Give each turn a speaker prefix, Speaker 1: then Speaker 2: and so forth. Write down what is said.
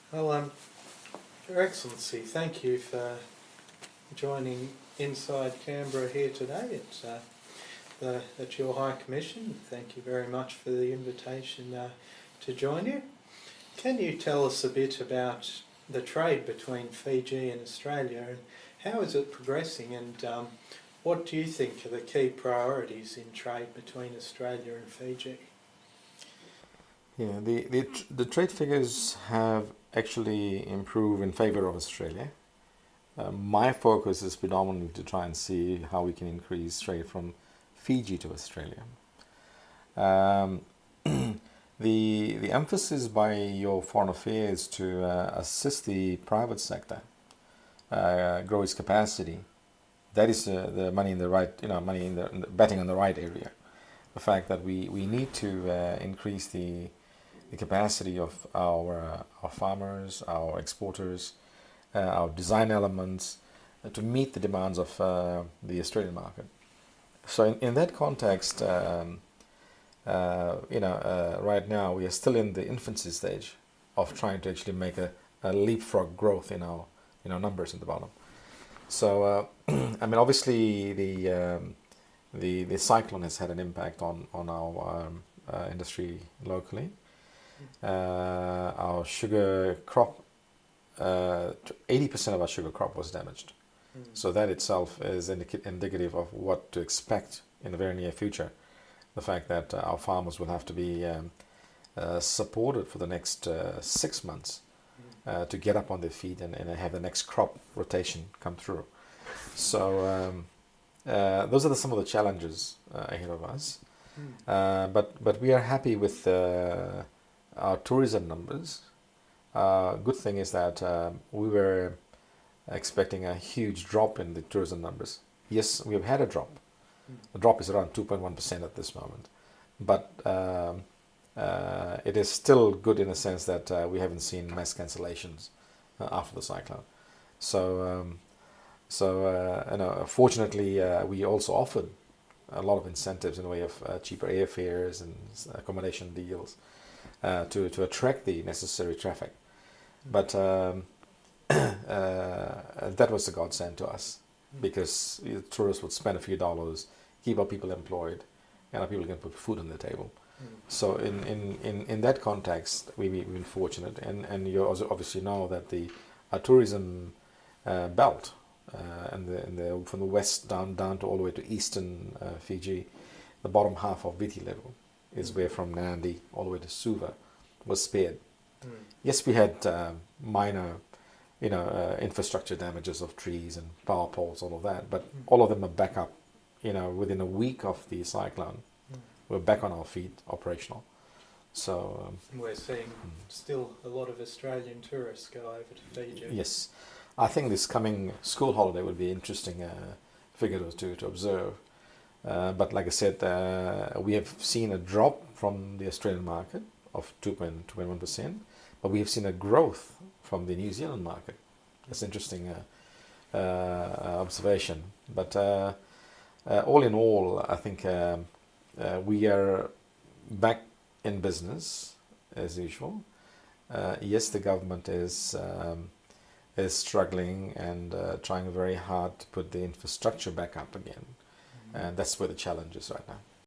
Speaker 1: Well, Your Excellency, thank you for joining Inside Canberra here today at your High Commission. Thank you very much for the invitation to join you. Can you tell us a bit about the trade between Fiji and Australia, and how is it progressing, and what do you think are the key priorities in trade between Australia and Fiji?
Speaker 2: Yeah, the trade figures have actually improved in favor of Australia. My focus is predominantly to try and see how we can increase trade from Fiji to Australia. Um, the emphasis by your foreign affairs to assist the private sector grow its capacity. That is the money in the right, money in the betting on the right area. The fact that we need to increase the capacity of our farmers, our exporters, our design elements to meet the demands of the Australian market. So in that context, right now we are still in the infancy stage of trying to actually make a leapfrog growth in our numbers at the bottom. So I mean, obviously the cyclone has had an impact on our industry locally. Our sugar crop, 80% of our sugar crop was damaged. So that itself is indicative of what to expect in the very near future. The fact that our farmers will have to be supported for the next 6 months to get up on their feet and have the next crop rotation come through. So those are some of the challenges ahead of us. But we are happy with our tourism numbers. Good thing is that we were expecting a huge drop in the tourism numbers. Yes, we have had a drop. The drop is around 2.1% at this moment, but it is still good in the sense that we haven't seen mass cancellations after the cyclone. So, fortunately, we also offered a lot of incentives in the way of cheaper airfares and accommodation deals to attract the necessary traffic. But that was a godsend to us, because tourists would spend a few dollars, keep our people employed, and our people can put food on the table. So in that context, we've been fortunate, and you also obviously know that the tourism belt from the west down to all the way to eastern Fiji, the bottom half of Viti level is where from Nadi all the way to Suva was spared. Yes, we had minor, infrastructure damages of trees and power poles, all of that, but all of them are back up. Within a week of the cyclone, we're back on our feet, operational. So
Speaker 1: we're seeing still a lot of Australian tourists go over to Fiji.
Speaker 2: Yes, I think this coming school holiday will be interesting figure to observe. But like I said, we have seen a drop from the Australian market of 2.1%, but we have seen a growth from the New Zealand market. That's interesting observation. But all in all, I think we are back in business as usual. Yes, the government is struggling and trying very hard to put the infrastructure back up again. And that's where the challenge is right now.